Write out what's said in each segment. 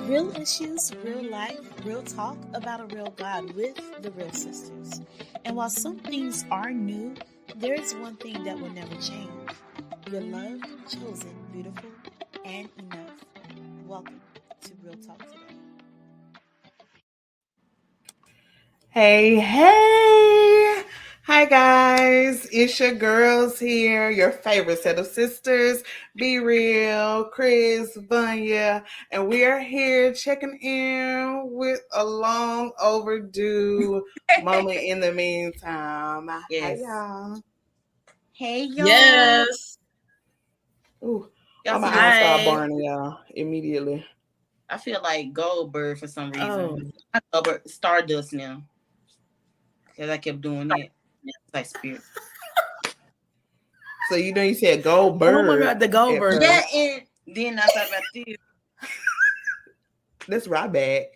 Real issues, real life, real talk about a real God with the real sisters. And while some things are new, there is one thing that will never change. You're loved, chosen, beautiful, and enough. Welcome to Real Talk Today. Hey. Hi, guys. It's your girls here, your favorite set of sisters, Be Real, Chris, Vanya, and we are here checking in with a long overdue moment in the meantime. Yes. Hey, y'all. Hey, y'all. Yes. Ooh, Y'all my see eyes this? start burning, y'all, immediately. I feel like Goldberg for some reason. Oh. Not Goldberg, Stardust now. Because I kept doing that. It's like spirit. So, you said Goldberg. Oh my God, the Goldberg. Yeah, and then I thought about this. That's right back.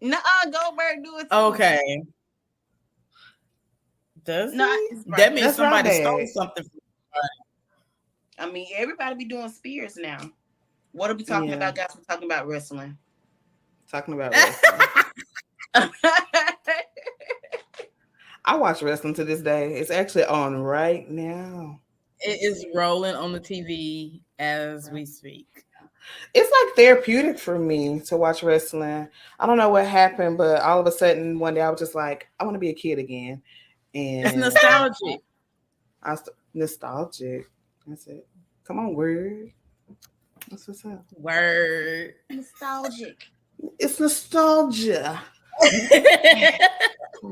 Nuh-uh, Goldberg do it too. Okay. Does No, he? it's right. That means That's somebody right stole back. something from I mean, everybody be doing spears now. What are we talking Yeah. about, guys? We're talking about wrestling. Talking about wrestling. I watch wrestling to this day. It's actually on right now. It is rolling on the TV as we speak. It's like therapeutic for me to watch wrestling. I don't know what happened, but all of a sudden one day I was just like, I want to be a kid again. And It's nostalgic. Nostalgic. That's it. Come on, word. That's what's up. Word. Nostalgic. It's nostalgia.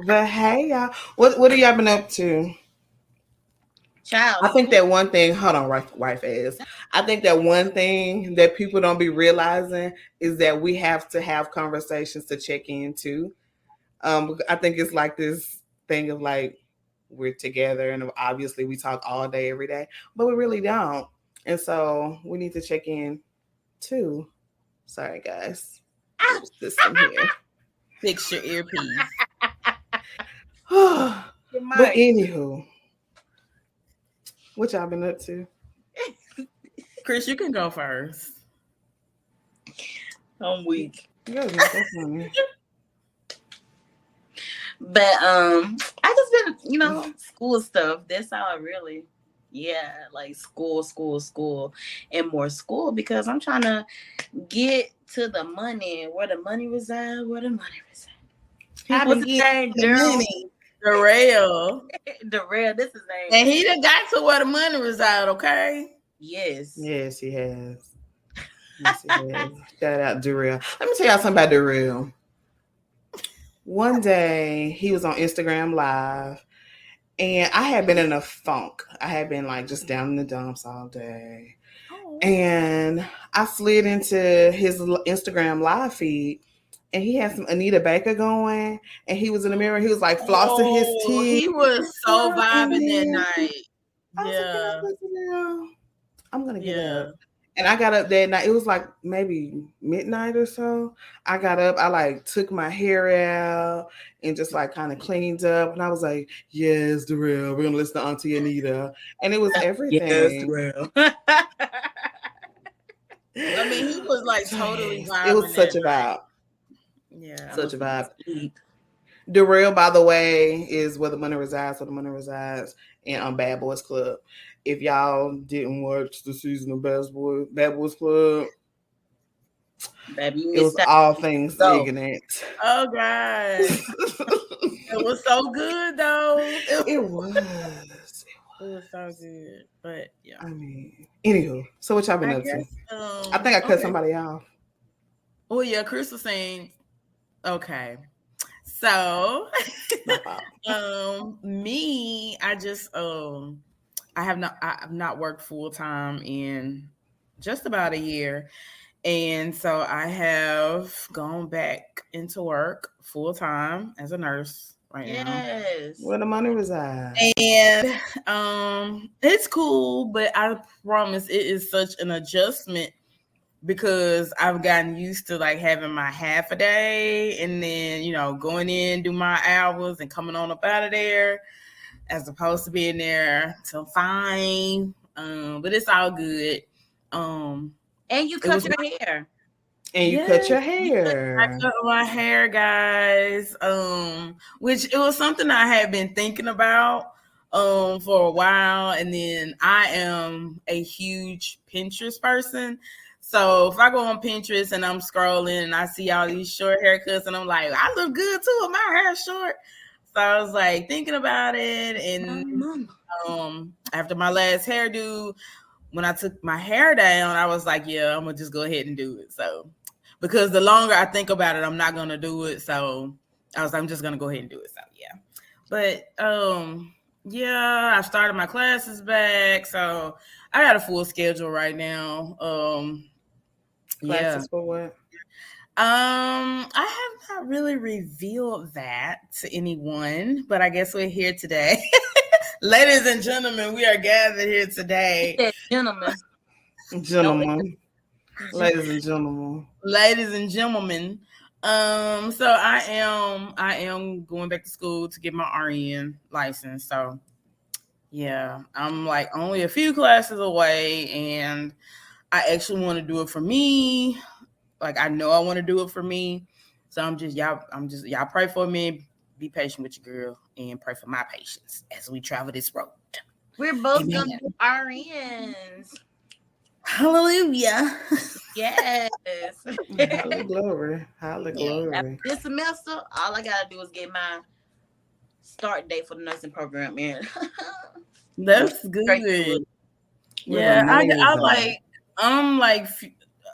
But hey, y'all. What have y'all been up to? Child. I think that one thing, hold on, wife ass. I think that one thing that people don't be realizing is that we have to have conversations to check into. I think it's like this thing of like we're together and obviously we talk all day, every day, but we really don't. And so we need to check in too. Sorry, guys. System here. Fix your earpiece. But anywho, what y'all been up to? Chris, you can go first. I'm weak. That's funny. But I just been, school stuff. That's how I really, like school, and more school because I'm trying to get to the money. Where the money resides. What's his name? Darrell. Darrell, this is his name. And he done got to where the money reside, okay? Yes. Yes, he has. Yes, he has. Shout out Darrell. Let me tell y'all something about Darrell. One day he was on Instagram Live and I had been in a funk. I had been like just down in the dumps all day. Oh. And I slid into his Instagram Live feed and he had some Anita Baker going and he was in the mirror. He was like flossing his teeth. He was so vibing that night. Yeah. I'm going to get up. And I got up that night. It was like maybe midnight or so. I got up. I like took my hair out and just like kind of cleaned up. And I was like, yes, Darrell, we're going to listen to Auntie Anita. And it was everything. Yes, Darrell. I mean, he was like totally vibing. It was such a vibe. Yeah. Such a vibe. Darrell, by the way, is where the money resides, and Bad Boys Club. If y'all didn't watch the season of Bad Boys Club, baby, it was all things ignorant. Oh God. It was so good though. It was. It was so good. But yeah. I mean, anywho, so what y'all been up to? I think I cut somebody off. Oh yeah, Chris was saying, okay. So me, I just I've not worked full time in just about a year. And so I have gone back into work full time as a nurse right now. Yes. Where the money resides. And it's cool, but I promise it is such an adjustment because I've gotten used to like having my half a day and then, going in, do my hours and coming on up out of there as opposed to being there till 5. But it's all good. And you cut your hair. And you cut your I hair. cut my hair, guys. Which it was something I had been thinking about for a while, and then I am a huge Pinterest person. So if I go on Pinterest and I'm scrolling and I see all these short haircuts, and I'm like, I look good too with my hair short. So I was like thinking about it, and after my last hairdo, when I took my hair down, I was like, yeah, I'm gonna just go ahead and do it. So because the longer I think about it, I'm not gonna do it. So I was like, I'm just gonna go ahead and do it. So yeah. But yeah, I started my classes back. So I got a full schedule right now. Classes for what? I have not really revealed that to anyone, but I guess we're here today. Ladies and gentlemen, we are gathered here today. Gentlemen. Ladies and gentlemen. Ladies and gentlemen. So I am going back to school to get my RN license. So yeah, I'm like only a few classes away, and I actually want to do it for me. Like I know I want to do it for me. So y'all pray for me. Be patient with your girl and pray for my patience as we travel this road. We're both gonna do RNs. Hallelujah. Yes. Hallelujah. Glory. Hallelujah. After this semester, all I gotta do is get my start date for the nursing program in. That's good. Yeah, I'm like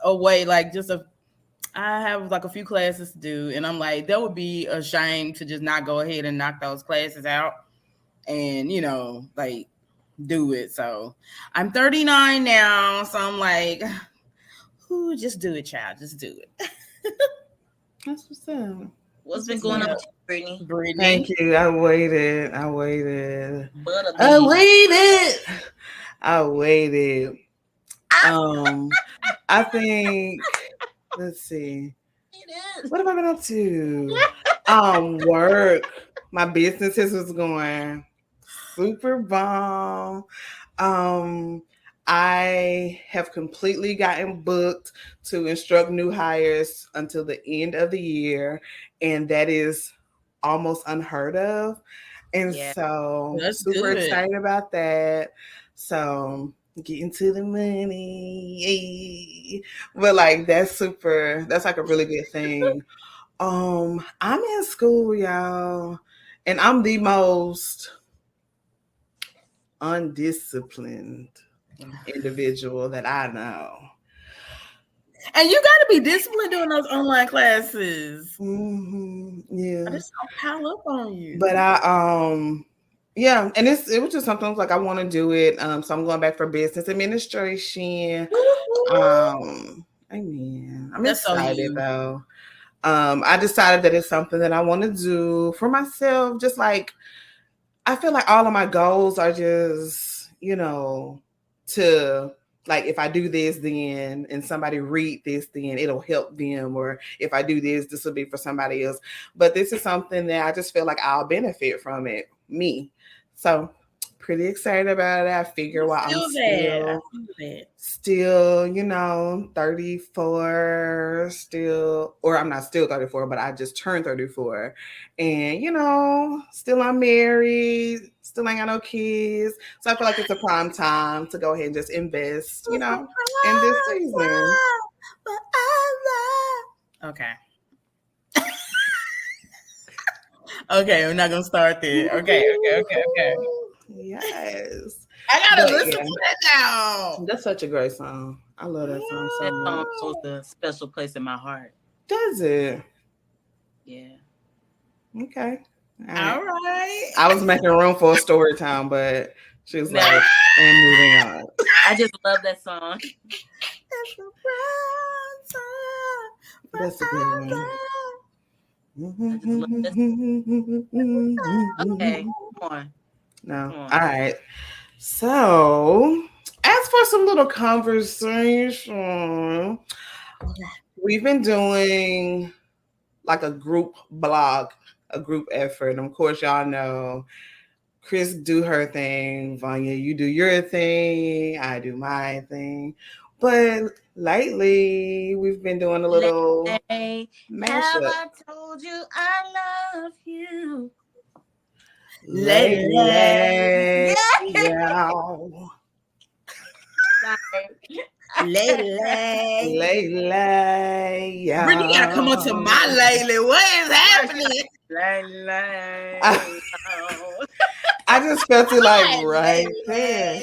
away, like I have like a few classes to do, and I'm like, that would be a shame to just not go ahead and knock those classes out and, like do it. So I'm 39 now, so I'm like, ooh, just do it, child. Just do it. That's what's up. What's been going on with you, Brittany? Thank you. I waited. I think, let's see. What have I been up to? Work. My businesses was going super bomb. I have completely gotten booked to instruct new hires until the end of the year, and that is almost unheard of. And so that's super good. excited about that. So getting to the money. But like that's like a really good thing. I'm in school, y'all, and I'm the most undisciplined individual that I know. And you got to be disciplined doing those online classes. Mm-hmm. Yeah, I just don't pile up on you. But yeah, and it was just something like I want to do it. So I'm going back for business administration. Amen. I'm excited though. I decided that it's something that I want to do for myself. Just like I feel like all of my goals are just, to like if I do this then and somebody read this, then it'll help them. Or if I do this will be for somebody else. But this is something that I just feel like I'll benefit from it, me. So pretty excited about it. I figure while I'm still, 34, or I'm not still 34, but I just turned 34. And, still I'm married, still ain't got no kids. So I feel like it's a prime time to go ahead and just invest, in this season. Okay. Okay, we're not gonna start there. Okay. Yes. I gotta listen to that now. That's such a great song. I love that song so much. That song holds a special place in my heart. Does it? Yeah. Okay. All right. I was making room for a story time, but she was like, and moving on. I just love that song. That's a good one. Okay, come on. No. All right. So, as for some little conversation, we've been doing like a group blog, a group effort. And of course, y'all know Chris do her thing, Vanya, you do your thing, I do my thing. But Lately, we've been doing a little Hey, have mashup. I told you I love you? Lately, Yeah. y'all. Sorry. Lately. Lately, Brittany, you gotta come on to my y'all. lately. What is happening? Lately. I just felt it like right there.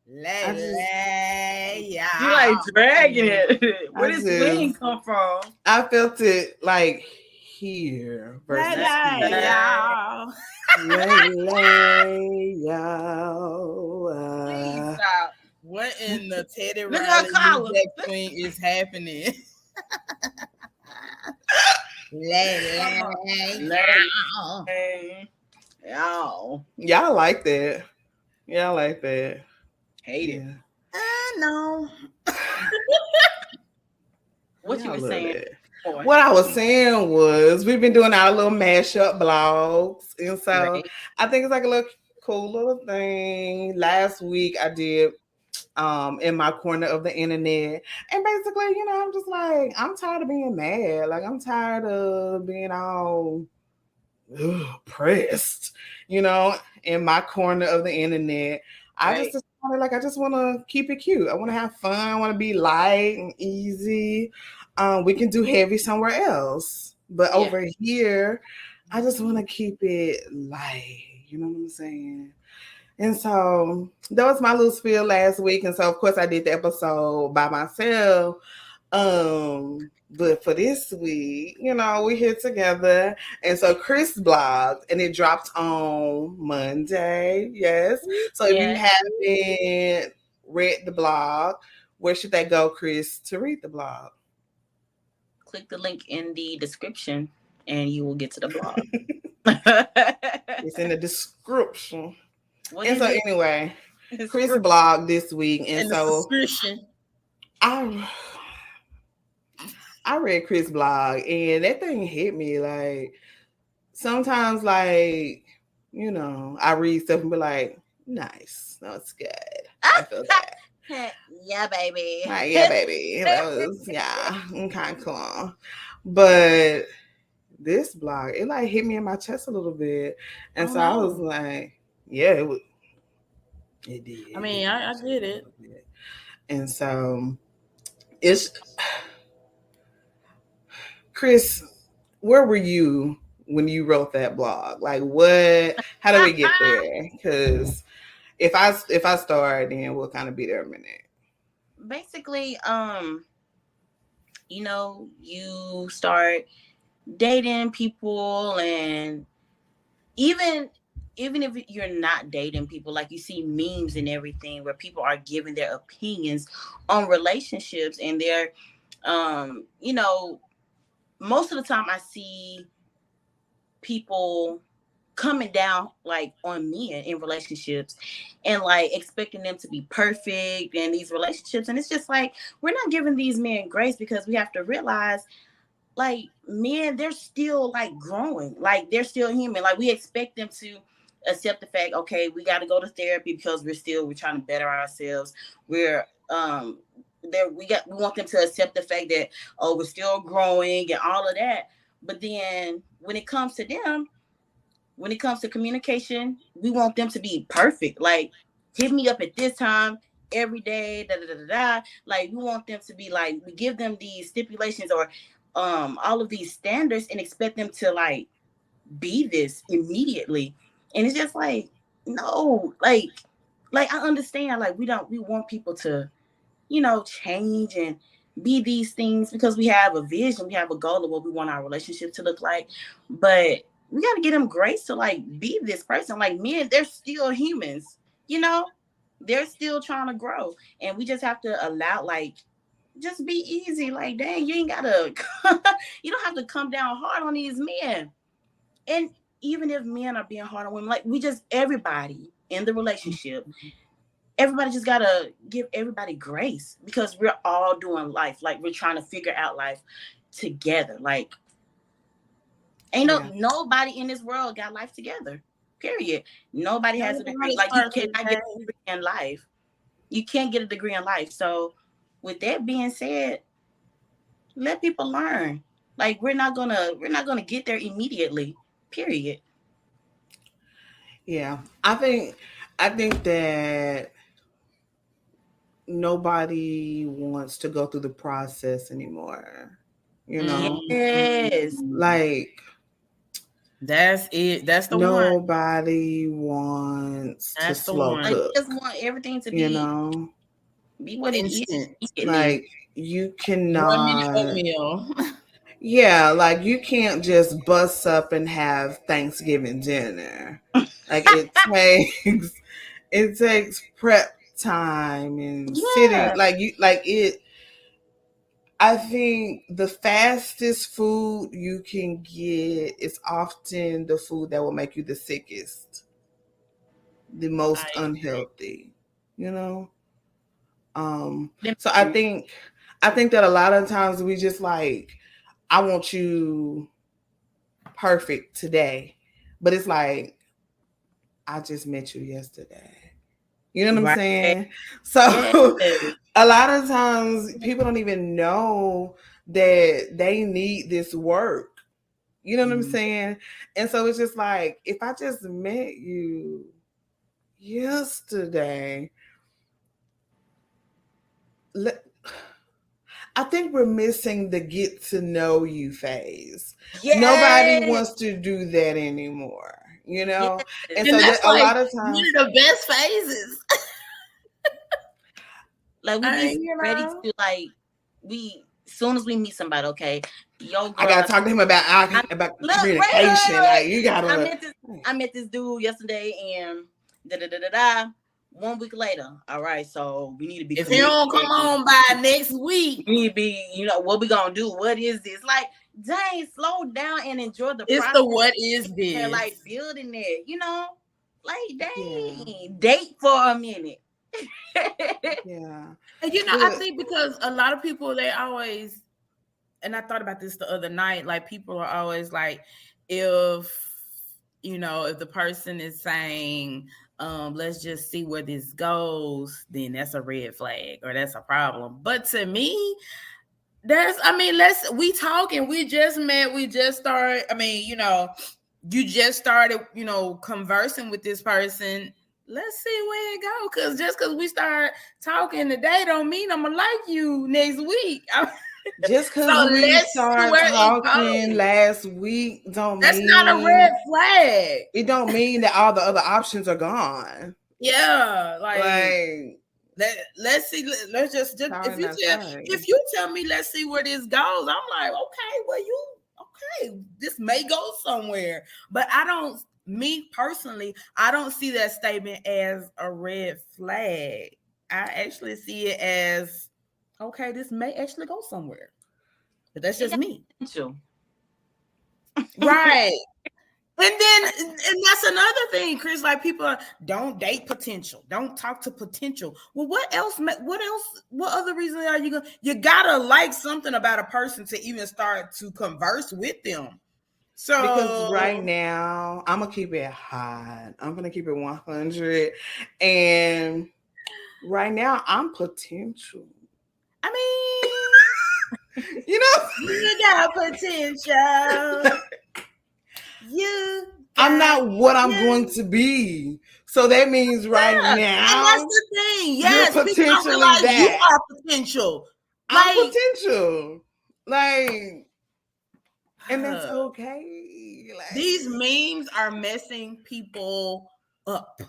Lately. I just, Lately. You like Yeah. dragging it. I Where does swing just, come from? I felt it like here versus Lately. here. Yeah. Lately, y'all. Please stop. What in the Teddy Look at Riley her New collar. Jack Swing is happening? Lately. Hey, y'all Y'all like that. Y'all like that. hate it. Yeah. I know. What you Y'all were love saying? that. Boy. What I was saying was we've been doing our little mashup blogs. And so Right. I think it's like a little cool little thing. Last week I did in my corner of the internet. And basically, I'm just like, I'm tired of being mad. Like I'm tired of being all pressed, in my corner of the internet. I just Right. decided like I just want to keep it cute. I want to have fun. I want to be light and easy. We can do heavy somewhere else, but Yeah. over here, I just want to keep it light. You know what I'm saying? And so that was my little spiel last week. And so of course I did the episode by myself. But for this week, we're here together. And so Chris blogged and it dropped on Monday. Yes. So if you Yeah. haven't read the blog, where should they go, Chris, to read the blog? Click the link in the description and you will get to the blog. It's in the description. What And is so it? anyway, It's Chris free. blogged this week. And And the so subscription. I read Chris blog and that thing hit me like sometimes like, I read stuff and be like, nice. That's good. I feel that. Yeah, baby. Like, yeah, baby. That was kind of cool. But this blog, it like hit me in my chest a little bit. And so I was like, yeah, it did. I mean, I get it. And so it's Chris, where were you when you wrote that blog? Like how do we get there? Because if I start, then we'll kind of be there a minute. Basically, you start dating people, and even if you're not dating people, like you see memes and everything where people are giving their opinions on relationships, and they're most of the time I see people coming down like on men in relationships and like expecting them to be perfect in these relationships, and it's just like we're not giving these men grace, because we have to realize like men, they're still like growing, like they're still human. Like we expect them to accept the fact, okay, we got to go to therapy because we're trying to better ourselves. We're there we want them to accept the fact that, oh, we're still growing and all of that. But then when it comes to them, when it comes to communication, we want them to be perfect. Like, hit me up at this time every day, da da da da da. Like, we want them to be like, we give them these stipulations or all of these standards and expect them to like be this immediately. And it's just like, no, like I understand, like we want people to, change and be these things because we have a vision, we have a goal of what we want our relationship to look like. But we got to give them grace to like be this person. Like men, they're still humans, they're still trying to grow. And we just have to allow, like, just be easy. Like, dang, you ain't gotta, you don't have to come down hard on these men. And even if men are being hard on women, like everybody in the relationship, everybody just gotta give everybody grace, because we're all doing life. Like, we're trying to figure out life together. Like, ain't nobody in this world got life together. Period. Nobody has a degree. Like, you cannot get a degree in life. You can't get a degree in life. So with that being said, let people learn. Like we're not gonna get there immediately. Period. Yeah, I think that nobody wants to go through the process anymore. You know, Yes. like That's it. That's the one. nobody wants to That's the slow one. Like cook. we just want everything to You be know, what it is. Instant. like you 1 minute cannot. oatmeal. Yeah, like you can't just bust up and have Thanksgiving dinner. Like it takes prep time and sitting Yeah. like it. I think the fastest food you can get is often the food that will make you the sickest, the most unhealthy, you know? So I think that a lot of times we just like, I want you perfect today. But it's like, I just met you yesterday. You know what I'm Right. saying? So Yes. a lot of times people don't even know that they need this work. You know what I'm saying? And so it's just like, if I just met you yesterday, I think we're missing the get to know you phase. Yes. Nobody wants to do that anymore, you know? Yes. And And so that's a like lot of times, one of the best phases. Like we be You ready know? to like as soon as we meet somebody, okay, yo, girl, I gotta talk to him about communication. Like you gotta. I met this dude yesterday, and da da da da da. 1 week later, all right, so we need to be. If he don't come on by next week, we need to be. You know what we gonna do? What is this? Like, dang, slow down and enjoy the it's process. the what is this? And like building it, you know, like dang, date for a minute. Yeah. And I think because a lot of people, they always, and I thought about this the other night, like people are always like, if the person is saying, let's just see where this goes, then that's a red flag or that's a problem. But to me, we talking, we just met, we just started. You just started, conversing with this person. Let's see where it goes. Because just because we start talking today don't mean I'm going to like you next week. Just because we started talking last week don't that's mean... That's not a red flag. It don't mean that all the other options are gone. Yeah. Let's see. Let's just if you tell me, let's see where this goes, I'm like, okay, well, this may go somewhere. But me personally, I don't see that statement as a red flag. I actually see it as, okay, this may actually go somewhere. But that's just me. Right. And that's another thing, Chris. Like people don't date potential, don't talk to potential. Well, what else? What other reason are you gonna? You gotta like something about a person to even start to converse with them. So because right now I'm gonna keep it hot. I'm gonna keep it 100, and right now I'm potential. You got potential. I'm not what I'm going to be. So that means now. And that's the thing. Yes, you're potentially that. You are potential. I'm potential. And that's okay. These memes are messing people up.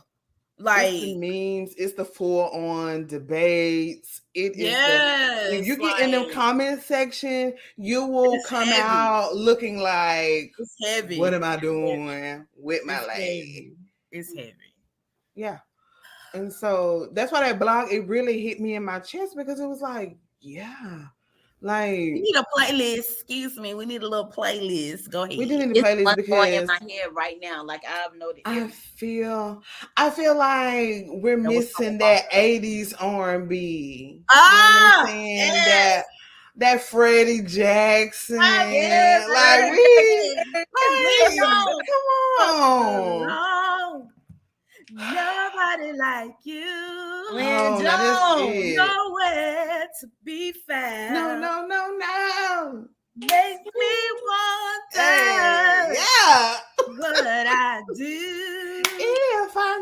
It's the memes, it's the full-on debates. It is if you get in the comment section, you will come out looking like, it's heavy. What am I doing with my life? It's heavy. Yeah. And so that's why that blog, it really hit me in my chest because it was like, yeah. We need a playlist. Excuse me. We need a little playlist. Go ahead. We do need a playlist because in my head right now. Like I've noticed. I feel like we're missing that 80s R&B. Yes. That Freddie Jackson. Yes, come on. Nobody like you. No nowhere to be found. No. Makes me wonder Yeah. what I do If I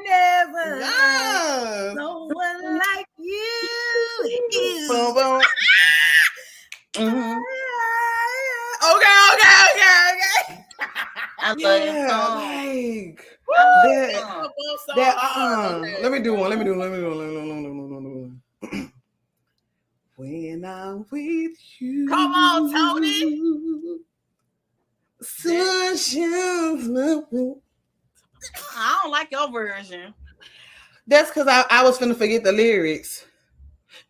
never no one like you. Boom, boom. Mhm. Okay. I love that song. Like I love that. Let me do one. When I'm with you. Come on, Tony. Sunshine. I don't like your version. That's because I was finna forget the lyrics.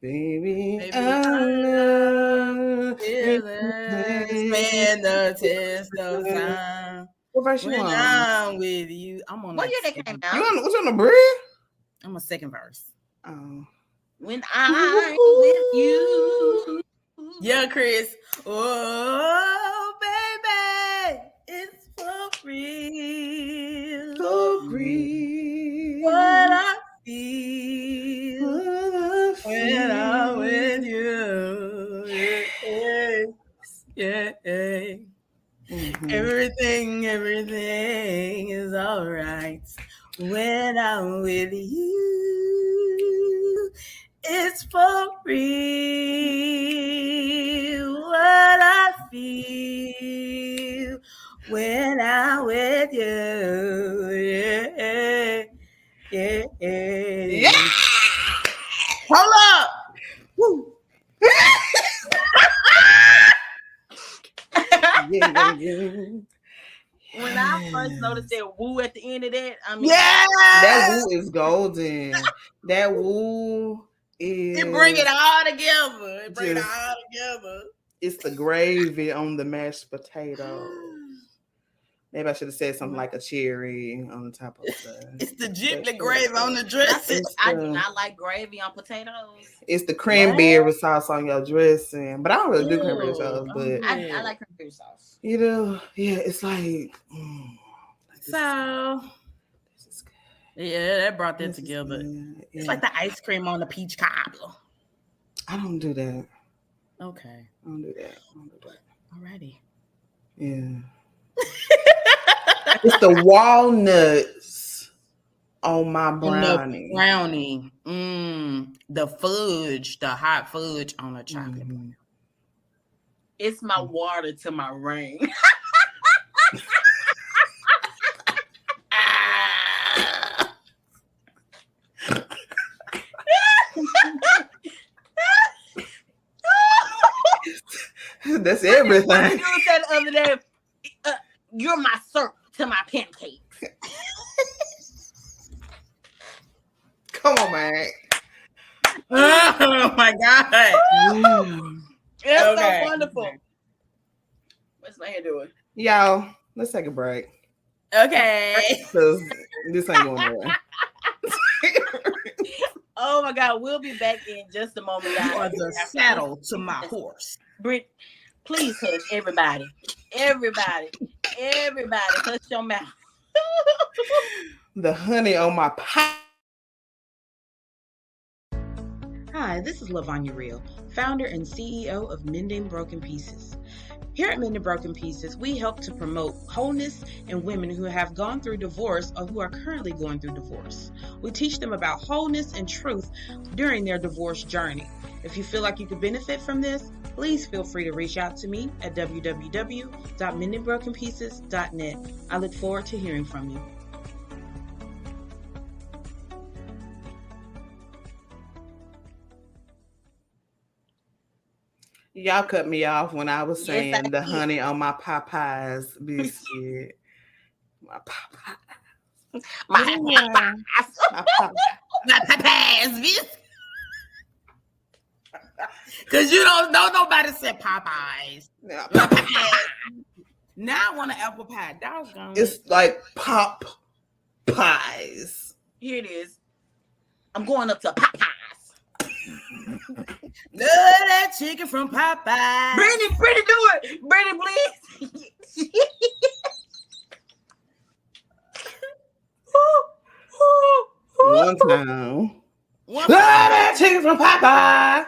Baby, I love spend the test of time. What verse you When on? I'm with you, I'm on. What year they came out? What's on the bridge? I'm a second verse. Oh. When I'm with you. Yeah, Chris. Oh, baby, it's for real. So real. What I feel when I'm with you. Yeah. Mm-hmm. Everything is all right when I'm with you. It's for real what I feel when I'm with you. Yeah. Hold up. Woo. When I first noticed that woo at the end of that, I mean, that woo is golden. That woo is. It bring it all together. It's the gravy on the mashed potatoes. Maybe I should have said something like a cherry on the top of the. It's the giblet gravy on the dressing. I do not like gravy on potatoes. It's the cranberry sauce on your dressing, but I don't really do cranberry sauce. But I like cranberry sauce. You know, yeah, it's like. So. This is good. Yeah, that brought that together. It's like the ice cream on the peach cobbler. I don't do that. Okay. I don't do that. Alrighty. Yeah. It's the walnuts on my brownie. The fudge, the hot fudge on a chocolate. Mm-hmm. It's my water to my rain. That's everything. You said the other day, you're my syrup to my pancakes. Come on, man. Oh my God. It's Okay. so wonderful. What's my hair doing? Y'all, let's take a break. Okay. Because this ain't going nowhere. Oh my God, we'll be back in just a moment, Or guys. the saddle to my horse. Brit, please hush everybody. Everybody, hush your mouth. The honey on my pie. Hi, this is Lavanya Real, founder and CEO of Mending Broken Pieces. Here at Mending Broken Pieces, we help to promote wholeness in women who have gone through divorce or who are currently going through divorce. We teach them about wholeness and truth during their divorce journey. If you feel like you could benefit from this, please feel free to reach out to me at www.mendingbrokenpieces.net. I look forward to hearing from you. Y'all cut me off when I was saying I the did. honey on my Popeyes biscuit. My Popeyes. My My Popeyes. My Popeyes, bitch. Because you don't know nobody said Popeyes. Yeah. Popeyes. Now I want an apple pie. Doggone it. It's like pop pies. Here it is. I'm going up to Popeyes. Love that chicken from Popeyes. Brittany, do it. Brittany, please. One time, That chicken from Popeye.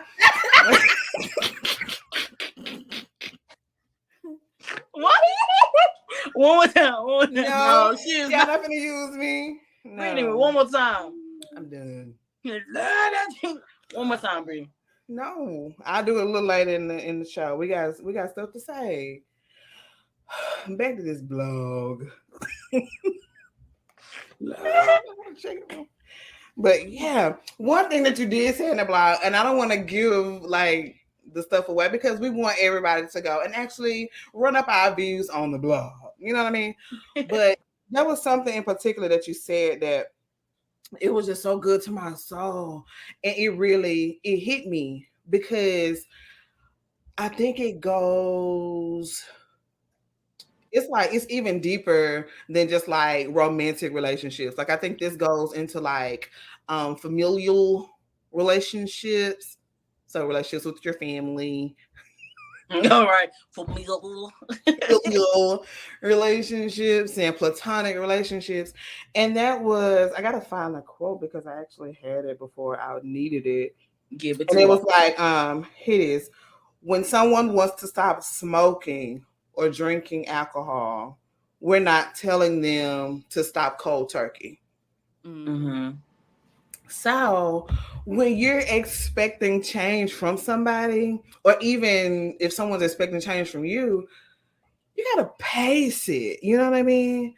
What? One more time. No, she is y'all not gonna use me. No. Brittany, one more time. I'm done. One more time, Brittany. No, I'll do it a little later in the show. We got stuff to say. Back to this blog. But yeah, one thing that you did say in the blog, and I don't want to give like the stuff away because we want everybody to go and actually run up our views on the blog. You know what I mean? But there was something in particular that you said that it was just so good to my soul, and it hit me because I think it goes. It's like it's even deeper than just like romantic relationships. Like I think this goes into like familial relationships. So relationships with your family. All right. Familial relationships and platonic relationships. And that was, I gotta find the quote because I actually had it before I needed it. Give it to And me. it was like, here it is. When someone wants to stop smoking or drinking alcohol, we're not telling them to stop cold turkey. Mm-hmm. So when you're expecting change from somebody, or even if someone's expecting change from you, you gotta pace it. You know what I mean?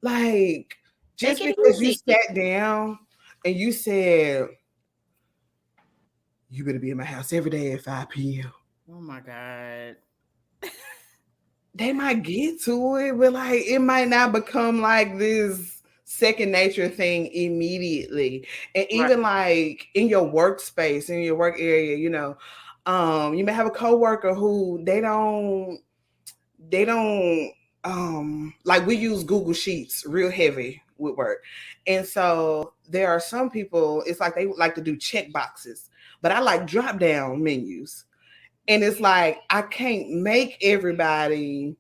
Like just because you sat down and you said, you better be in my house every day at 5 p.m. Oh my God. They might get to it, but like it might not become like this second nature thing immediately. And even like in your workspace, in your work area, you know, you may have a coworker who they don't like we use Google Sheets real heavy with work. And so there are some people, it's like they like to do check boxes, but I like drop down menus. And it's like, I can't make everybody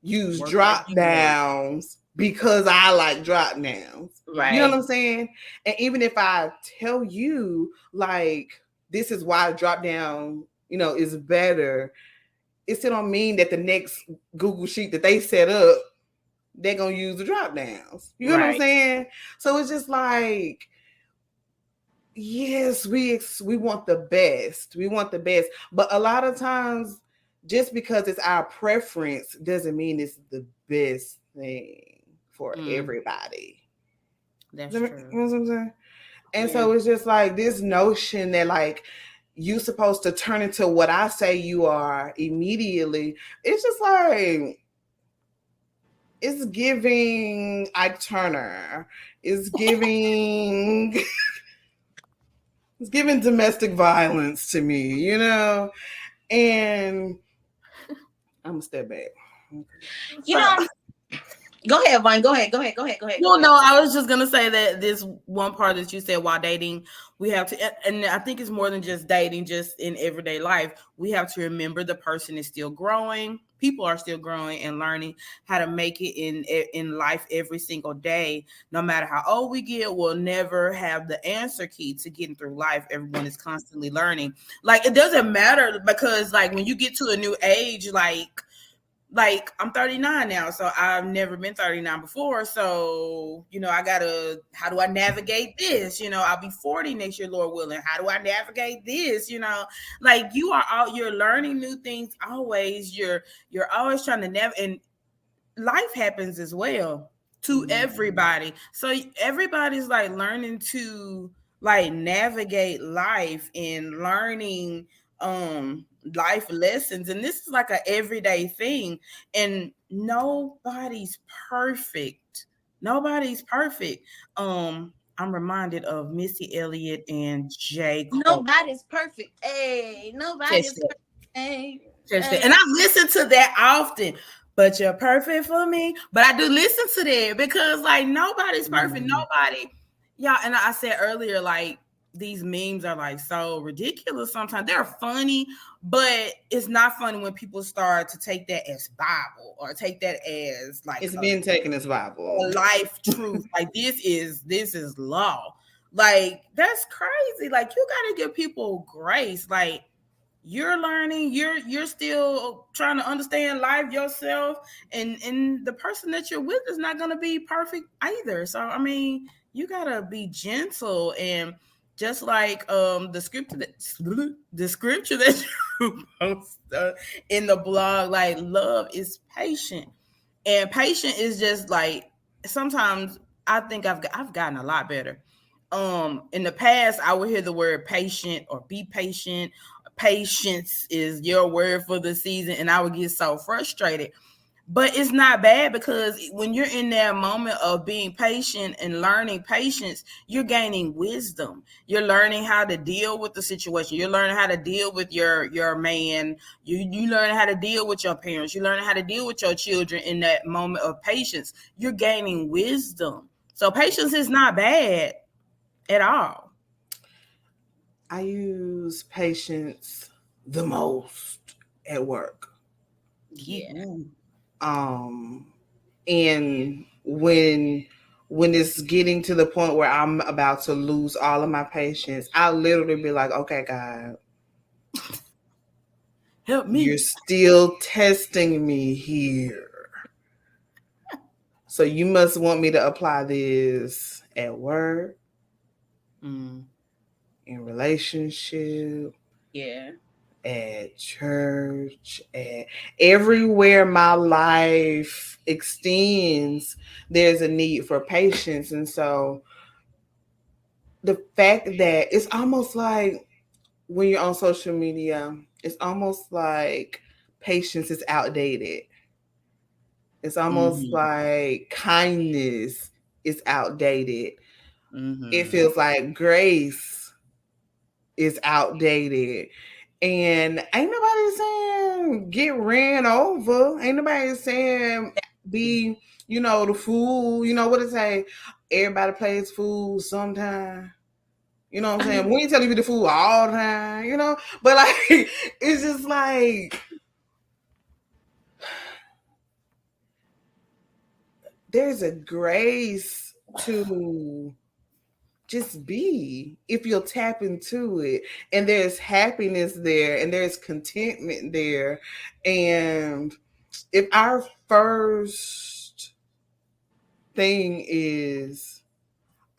use drop downs because I like drop downs. Right. You know what I'm saying? And even if I tell you, like, this is why drop down, you know, is better, it still don't mean that the next Google Sheet that they set up, they're going to use the drop downs. You know what I'm saying? So it's just like, yes, we want the best. We want the best. But a lot of times, just because it's our preference doesn't mean it's the best thing for everybody. That's true. true. You know what I'm saying? And so it's just like this notion that like you're supposed to turn into what I say you are immediately. It's just like, it's giving Ike Turner. It's giving... It's giving domestic violence to me, you know? And I'm going to step back. You know, go ahead, Vine. Go ahead. Well, no, I was just going to say that this one part that you said while dating, we have to, and I think it's more than just dating, just in everyday life. We have to remember the person is still growing. People are still growing and learning how to make it in life every single day. No matter how old we get, we'll never have the answer key to getting through life. Everyone is constantly learning. Like, it doesn't matter because, like, when you get to a new age, like I'm 39 now, so I've never been 39 before. So, you know, how do I navigate this? You know, I'll be 40 next year, Lord willing. How do I navigate this? You know, like you're learning new things always. You're always trying to navigate, and life happens as well to everybody. So everybody's like learning to like navigate life and learning life lessons, and this is like an everyday thing, and nobody's perfect. I'm reminded of Missy Elliott and J. Cole. Nobody's perfect. Hey, nobody's perfect. Hey. And I listen to that often. But you're perfect for me. But I do listen to that because like nobody's perfect. Nobody. Yeah, and I said earlier, like, these memes are like so ridiculous sometimes. They're funny, but it's not funny when people start to take that as Bible or take that as like it's been taken as Bible, life truth. Like this is law. Like, that's crazy. Like, you got to give people grace. Like, you're learning, you're still trying to understand life yourself, and the person that you're with is not going to be perfect either. So I mean, you got to be gentle, and just like the scripture that you post in the blog, like, love is patient, and patient is just like, sometimes I think I've gotten a lot better. In the past I would hear the word patient or be patient. Patience is your word for the season, and I would get so frustrated. But it's not bad, because when you're in that moment of being patient and learning patience, you're gaining wisdom. You're learning how to deal with the situation. You're learning how to deal with your man. You learn how to deal with your parents. You learn how to deal with your children in that moment of patience. You're gaining wisdom. So patience is not bad at all. I use patience the most at work. Yeah. And when it's getting to the point where I'm about to lose all of my patience, I'll literally be like, okay, God, help me. You're still testing me here. So you must want me to apply this at work, in relationship, Yeah. at church, at everywhere my life extends, there's a need for patience. And so the fact that it's almost like when you're on social media, it's almost like patience is outdated. It's almost like kindness is outdated. It feels like grace is outdated. And ain't nobody saying get ran over. Ain't nobody saying be, the fool. You know what it say? Everybody plays fool sometime. You know what I'm saying? We ain't telling you to be the fool all the time, But like, it's just like, there's a grace to just be if you'll tap into it, and there's happiness there, and there's contentment there. And if our first thing is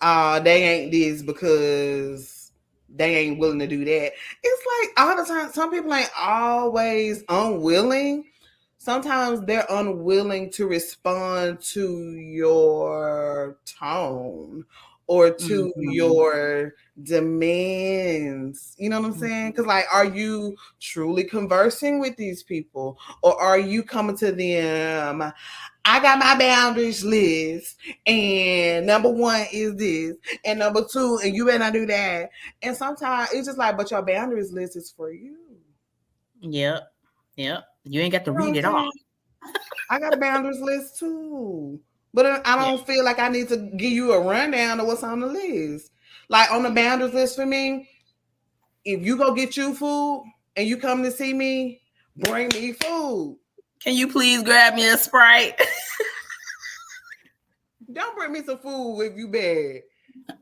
they ain't this because they ain't willing to do that, it's like all the time some people ain't always unwilling. Sometimes they're unwilling to respond to your tone or to your demands. You know what I'm saying? Because, like, are you truly conversing with these people? Or are you coming to them, I got my boundaries list, and number one is this, and number two, and you better not do that. And sometimes it's just like, but your boundaries list is for you. Yep. You ain't got to read it all. I got a boundaries list too. But I don't feel like I need to give you a rundown of what's on the list. Like on the boundaries list for me, if you go get you food and you come to see me, bring me food. Can you please grab me a Sprite? Don't bring me some food if you bad.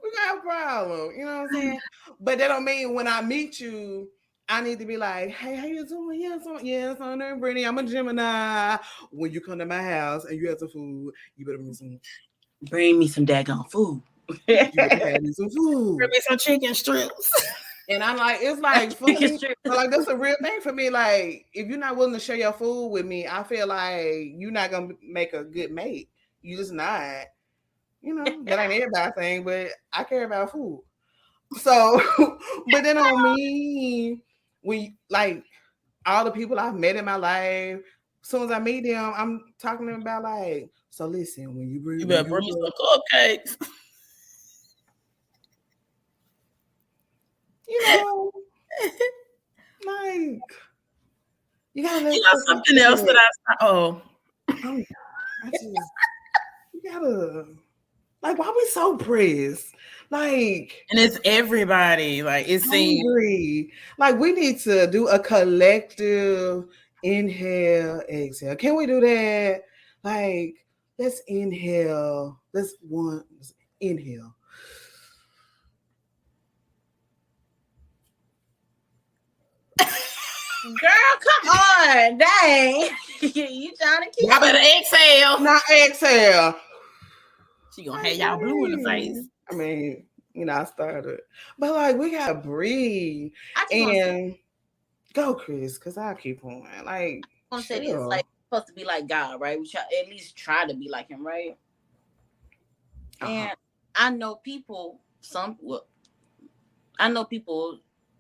We got a problem. You know what I'm saying? But that don't mean when I meet you, I need to be like, hey, how you doing? Yes, I'm there, Brittany. I'm a Gemini. When you come to my house and you have some food, you better bring me some daggone food. You better have me some food. Bring me some chicken strips. And I'm like, it's like food. Like, that's a real thing for me. Like, if you're not willing to share your food with me, I feel like you're not gonna make a good mate. You just not. That ain't everybody's thing, but I care about food. So, but then on me, when like all the people I've met in my life, as soon as I meet them, I'm talking to them about like, so listen, when you bring, you better bring me some cupcakes. Like you gotta something else that you gotta, like, why we so pressed? Like, and it's everybody. Like, it seems like we need to do a collective inhale, exhale. Can we do that? Like, let's inhale. Let's inhale. come on, dang. You trying to keep Y'all better exhale. Not exhale. She gonna have y'all blue in the face. I mean, I started. But like we gotta breathe. And go, Chris, because I keep on. Like, I want to say this, like, supposed to be like God, right? We at least try to be like him, right? And I know people,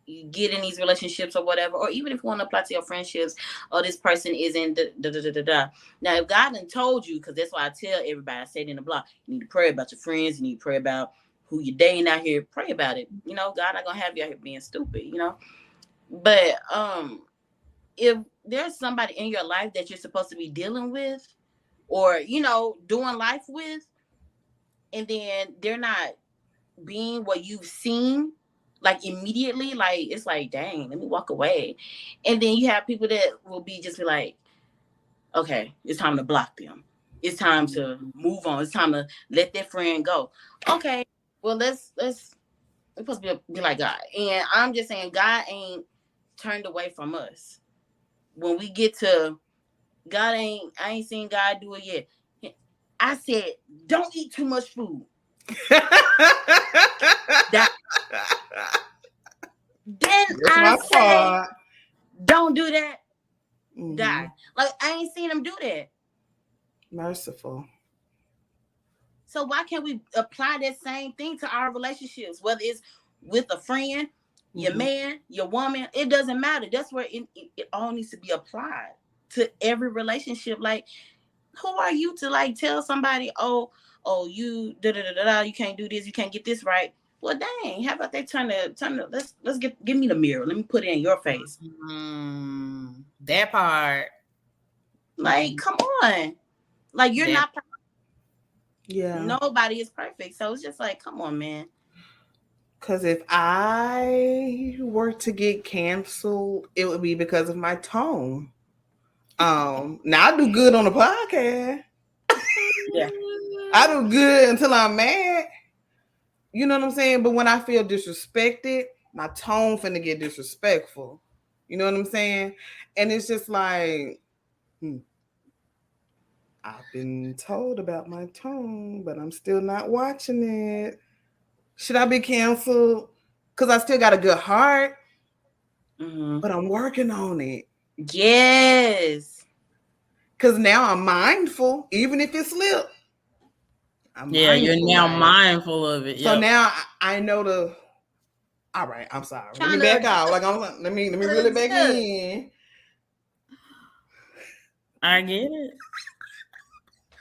you get in these relationships or whatever, or even if you want to apply to your friendships, or this person isn't da. Now, if God done told you, because that's why I tell everybody, I say it in the blog, you need to pray about your friends, you need to pray about who you're dating out here, pray about it. God not gonna have you out here being stupid, But if there's somebody in your life that you're supposed to be dealing with, or doing life with, and then they're not being what you've seen, like immediately, like it's like, dang, let me walk away. And then you have people that will be like, okay, it's time to block them. It's time to move on. It's time to let that friend go. Okay, well, let's we're supposed to be like God. And I'm just saying, God ain't turned away from us. When we get to God, I ain't seen God do it yet. I said, don't eat too much food. Then I said, don't do that. Die. Like, I ain't seen him do that. Merciful. So why can't we apply that same thing to our relationships? Whether it's with a friend, your man, your woman, it doesn't matter. That's where it all needs to be applied to every relationship. Like, who are you to like tell somebody, oh, you you can't do this, you can't get this right. Well, dang, how about they turn to let's give me the mirror. Let me put it in your face. That part. Like, come on. Like, you're not perfect. Yeah. Nobody is perfect. So it's just like, come on, man. Because if I were to get canceled, it would be because of my tone. Now I do good on the podcast. Yeah. I do good until I'm mad. You know what I'm saying? But when I feel disrespected, my tone finna get disrespectful. You know what I'm saying? And it's just like, I've been told about my tone, but I'm still not watching it. Should I be canceled? Because I still got a good heart, but I'm working on it. Yes. Because now I'm mindful, even if it slipped. You're now mindful of it. So now I know all right, I'm sorry. Let me back out. Like, let me reel it back in. I get it.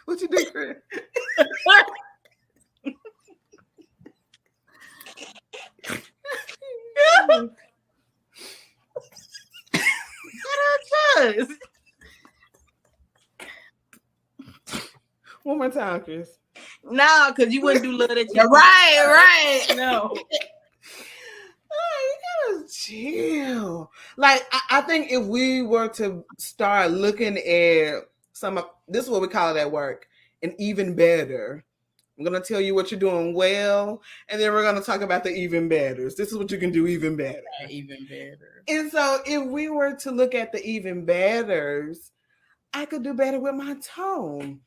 What you do, Chris? One more time, Chris. No, because you wouldn't do love that. Right. No. You gotta chill. Like, I think if we were to start looking at this is what we call it at work, an even better. I'm gonna tell you what you're doing well, and then we're gonna talk about the even betters. This is what you can do even better. Even better. And so if we were to look at the even betters, I could do better with my tone.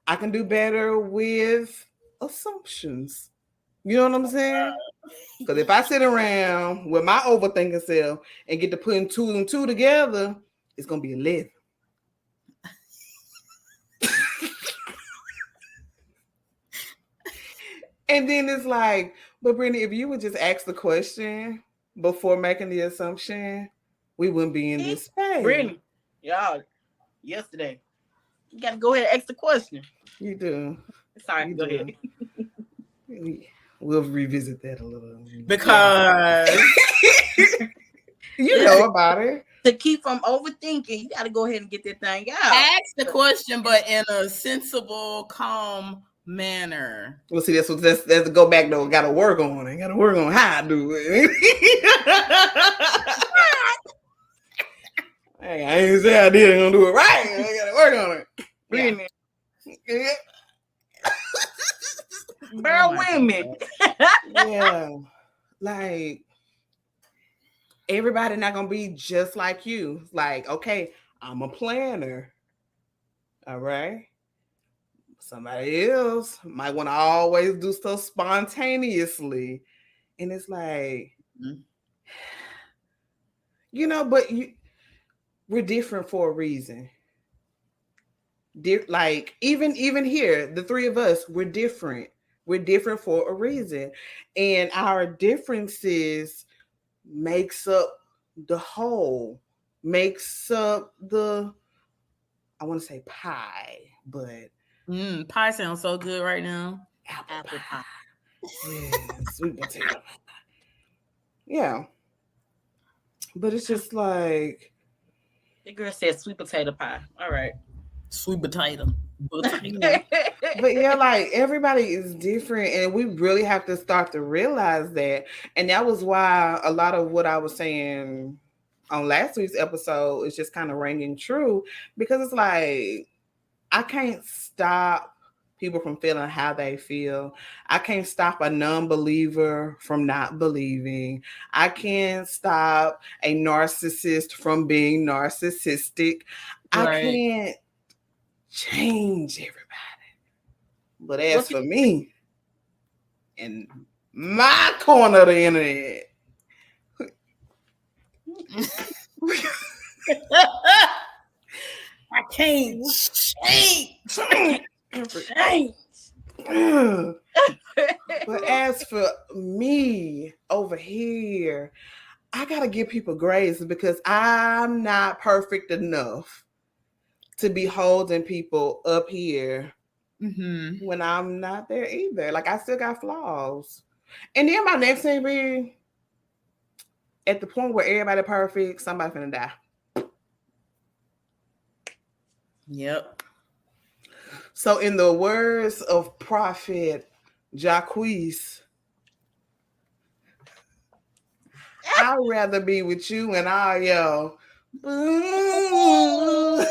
I can do better with assumptions. You know what I'm saying? Because if I sit around with my overthinking self and get to putting 2 and 2 together, it's gonna be 11. And then it's like, but Brittany, if you would just ask the question before making the assumption, we wouldn't be in this space. Brittany, y'all, yesterday, you got to go ahead and ask the question. You do. Sorry, go ahead. We'll revisit that a little. Because you know about it. To keep from overthinking, you got to go ahead and get that thing out. Ask the question, but in a sensible, calm manner. Well, see, that's go back though. Got to work on it. Got to work on how I do it. Hey, I ain't say I did. Gonna do it right. I got to work on it. Yeah. Bear with me. Yeah, like everybody not gonna be just like you. Like, okay, I'm a planner. All right. Somebody else might want to always do stuff spontaneously. And it's like, but we're different for a reason. Like even here, the three of us, we're different. We're different for a reason. And our differences makes up the whole, makes up the, I want to say pie, but pie sounds so good right now. Apple pie. Yeah, sweet potato pie. Yeah. But it's just like, the girl said sweet potato pie. All right. Sweet potato. But yeah, like everybody is different, and we really have to start to realize that. And that was why a lot of what I was saying on last week's episode is just kind of ringing true, because it's like I can't stop people from feeling how they feel. I can't stop a non-believer from not believing. I can't stop a narcissist from being narcissistic. Right. I can't change everybody. But as for me, in my corner of the internet, I can't change. But as for me over here, I gotta give people grace because I'm not perfect enough to be holding people up here when I'm not there either. Like, I still got flaws. And then my next thing be, at the point where everybody perfect, somebody finna die. Yep. So in the words of Prophet Jacquees, I'd rather be with you and I'll yell, boo.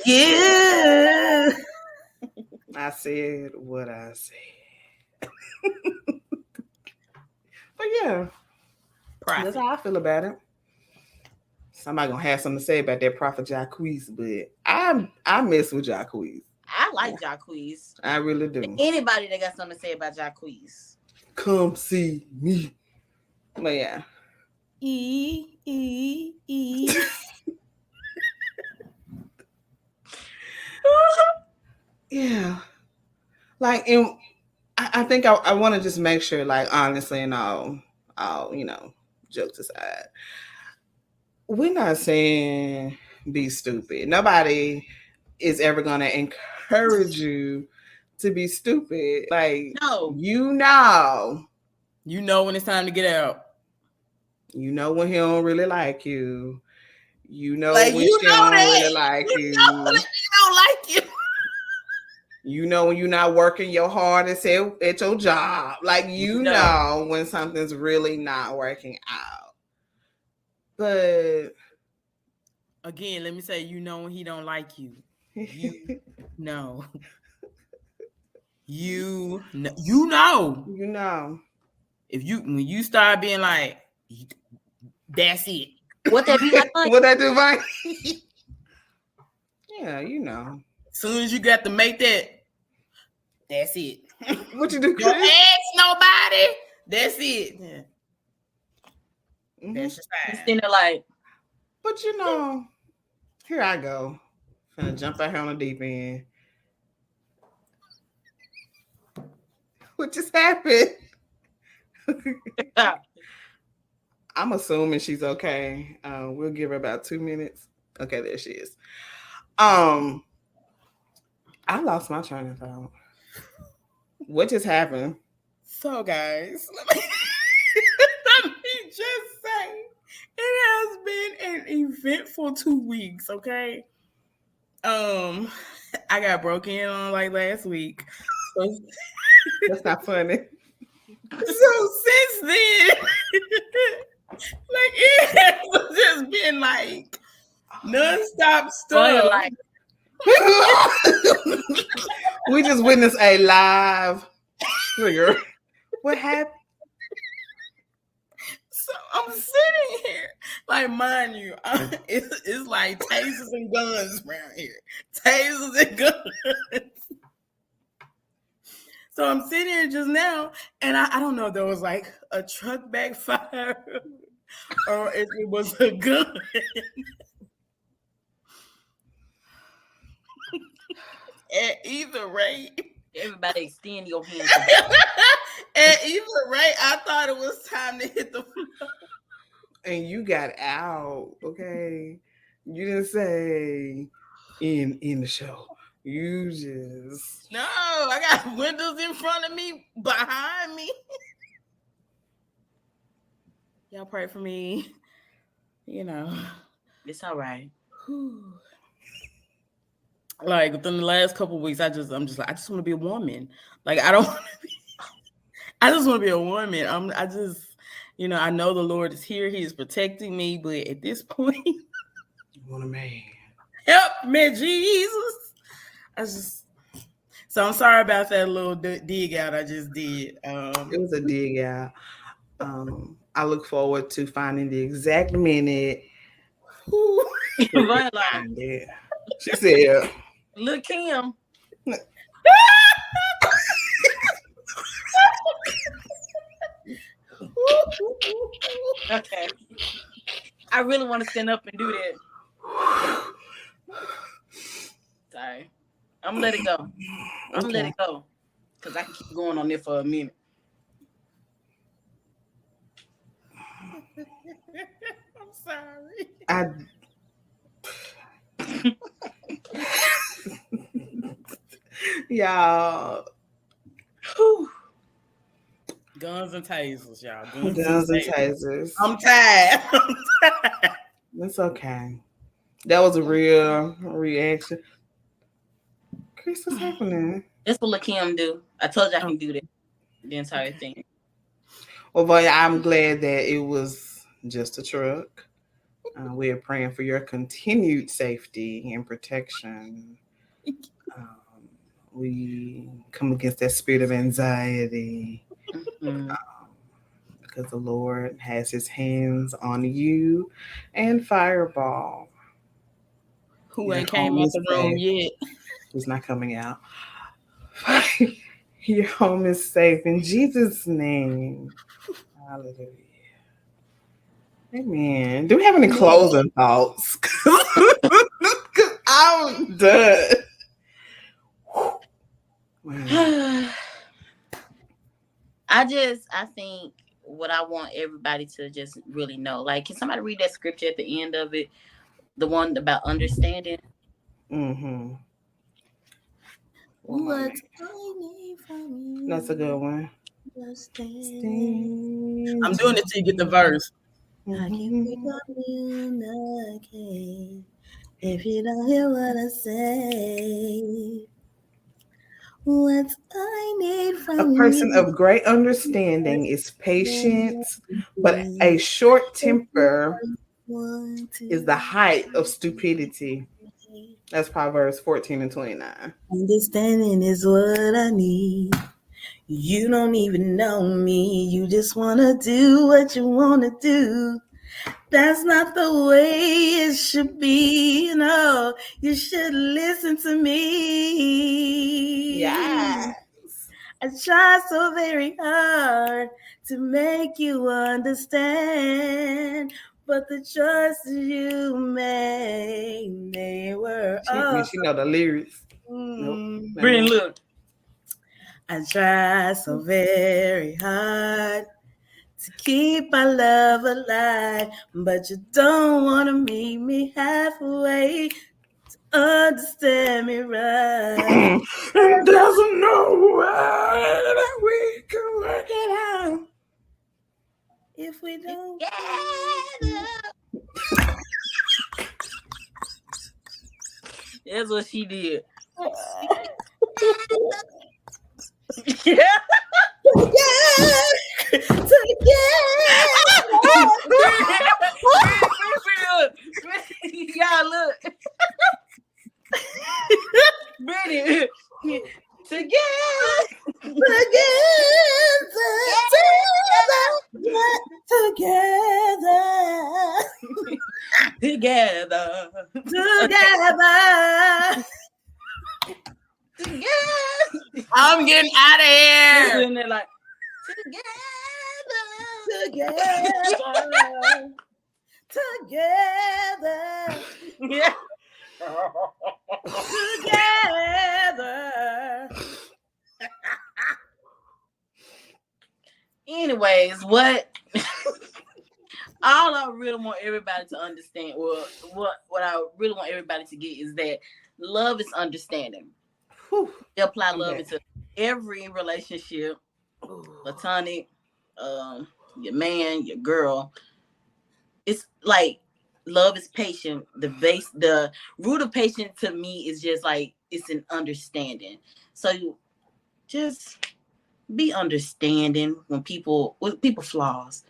Yeah. I said what I said. But yeah, that's how I feel about it. Somebody gonna have something to say about that Prophet Jacquees, but I mess with Jacquees. I like Jacquees. I really do. Anybody that got something to say about Jacquees, come see me. But yeah. Yeah. Like, and I think I want to just make sure, like, honestly, and all, jokes aside, we're not saying be stupid. Nobody is ever going to encourage you to be stupid. Like, no. You know when it's time to get out. You know when he don't really like you. You know like, when she don't really like you. You know when she don't like you. You know when you're not working your hardest at your job. Like, you know when something's really not working out. But again, let me say, you know when he don't like you. You know. You know. If when you start being like, that's it. What that be like? What that do, Mike? Yeah, you know. As soon as you got to make that, that's it. What you do? Don't ask nobody. That's it. Yeah. Mm-hmm. That's just fine. Sitting there like, but here I go. Finna jump out here on the deep end. What just happened? I'm assuming she's okay. We'll give her about 2 minutes. Okay, there she is. I lost my train of thought. What just happened? So, guys, let me just say, it has been an eventful 2 weeks. Okay, I got broken in on like last week. So, that's not funny. So since then, like, it has just been like nonstop stuff. We just witnessed a live trigger. What happened? So I'm sitting here, like, mind you, it's like tasers and guns around here. Tasers and guns. So I'm sitting here just now, and I don't know if there was like a truck backfire or if it was a gun. At either rate, Everybody extend your hands. at either rate, I thought it was time to hit the floor. And you got out, okay? You didn't say in the show. You just No, I got windows in front of me, behind me. Y'all pray for me. You know. It's all right. Whew. Like within the last couple of weeks, I'm just like, I just want to be a woman. Like I don't want to be. I just want to be a woman. I just, you know, I know the Lord is here. He is protecting me, but at this point, you want a man. Help me, Jesus. So I'm sorry about that little dig out I just did. It was a dig out. I look forward to finding the exact minute. Find it. She said, "Look, Kim." Okay. I really want to stand up and do that. Sorry. I'm gonna let it go. I'm gonna let it go. Because I can keep going on there for a minute. I'm sorry. Y'all. Guns and tasers, y'all. Guns and tasers. I'm tired. That's okay. That was a real reaction. Chris, what's happening? That's what LaKim do. I told you I can do that. The entire thing. Well, boy, I'm glad that it was just a truck. We are praying for your continued safety and protection. We come against that spirit of anxiety because the Lord has his hands on you and Fireball. Who ain't came out the room yet? Who's not coming out. Your home is safe in Jesus' name. Hallelujah. Amen. Do we have any closing thoughts? I'm done. I think what I want everybody to just really know. Like, can somebody read that scripture at the end of it? The one about understanding. Mm-hmm. What I need from you. That's a good one. I'm doing it till you get the verse. I can pick up you again if you don't hear what I say. What I need from a person you. of great understanding is patient, but a short temper is the height of stupidity. That's Proverbs 14 and 29. Understanding is what I need. You don't even know me. You just want to do what you want to do. That's not the way it should be. No, you should listen to me. Yes. I try so very hard to make you understand. But the choices you made, they were She know the lyrics. Nope. Bring look. I try so very hard to keep our love alive, but you don't want to meet me halfway to understand me right. And there's no way that we can work it out if we don't. That's what she did. Y'all look. Brittany. Together. together. I'm getting out of here. And they're like, Together. yeah. Together. Anyways, what all I really want everybody to understand, or what I really want everybody to get is that love is understanding. Whew. You apply love into every relationship, platonic, your man, your girl. It's like love is patient. The root of patience to me is just like it's an understanding. So you just be understanding with people flaws,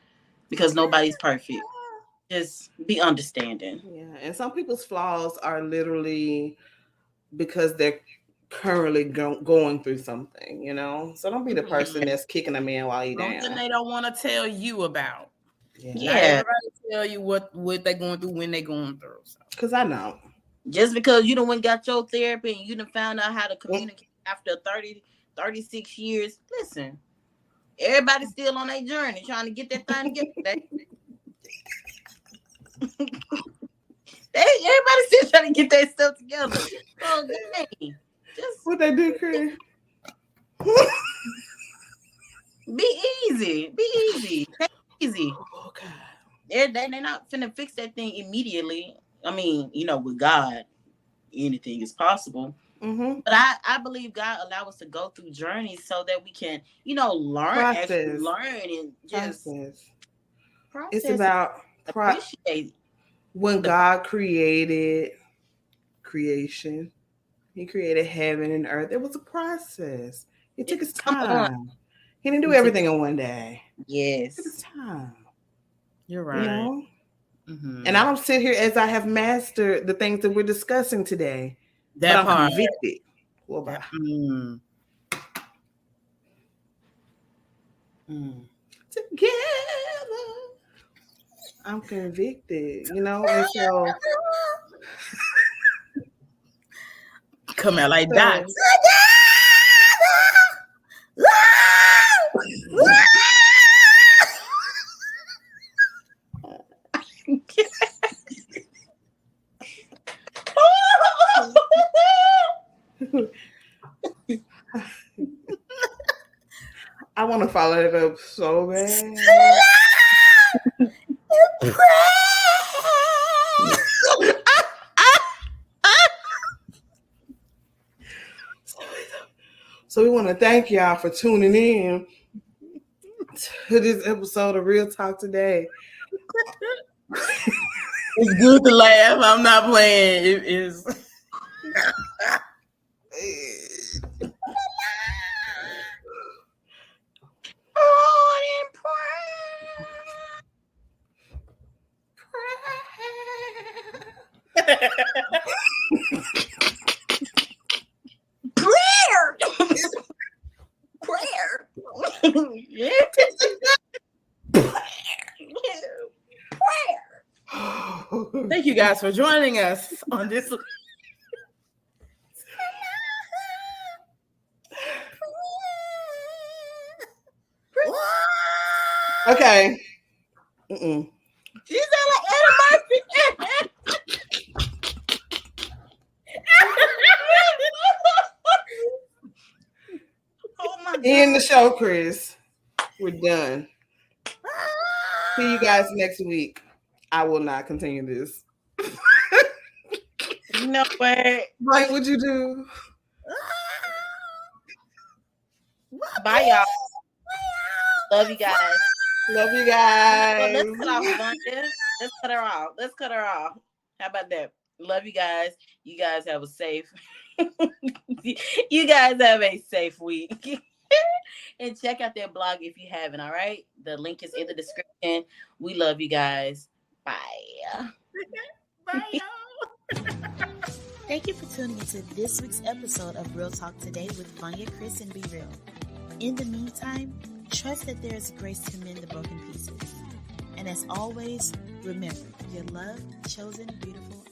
because nobody's perfect. Just be understanding. Yeah, and some people's flaws are literally because they're currently going through something, you know. So don't be the person that's kicking a man while he's down. Something they don't want to tell you about. Yeah, Not everybody tell you what they're going through when they're going through. because I know. Just because you done went got your therapy and you done found out how to communicate after 36 years, listen, everybody's still on their journey trying to get that thing together. Everybody's still trying to get that stuff together. So, dang, just What they do, Chris? be easy. Be easy. Take it easy. Oh, God. They're not finna fix that thing immediately. I mean, you know, with God, anything is possible. Mm-hmm. But I believe God allow us to go through journeys so that we can, you know, actually learn and just process. It's about appreciate. When God created creation, He created heaven and earth. It was a process. It took its time. He didn't do everything in one day. Yes. It took its time. You're right. You know? Mm-hmm. And I don't sit here as I have mastered the things that we're discussing today. That but I'm part. convicted. Well, bye. Together. I'm convicted, you know, and so come out like that. I want to follow it up so bad. So we want to thank y'all for tuning in to this episode of Real Talk Today. It's good to laugh. I'm not playing. It is. Prayer. Yeah. Thank you guys for joining us on this. Okay. You sound like Eddie Murphy. Oh my God. End the show, Chris. We're done. See you guys next week. I will not continue this. You know what? Mike, what'd you do? Bye, y'all. Love you guys. Love you guys. Let's cut off Vonda. Let's cut her off. How about that? Love you guys. You guys have a safe. You guys have a safe week. And check out their blog if you haven't. All right. The link is in the description. We love you guys. Bye. Bye, y'all. Thank you for tuning into this week's episode of Real Talk Today with Vanya, Chris, and Be Real. In the meantime, trust that there is grace to mend the broken pieces. And as always, Remember, you're loved, chosen, beautiful,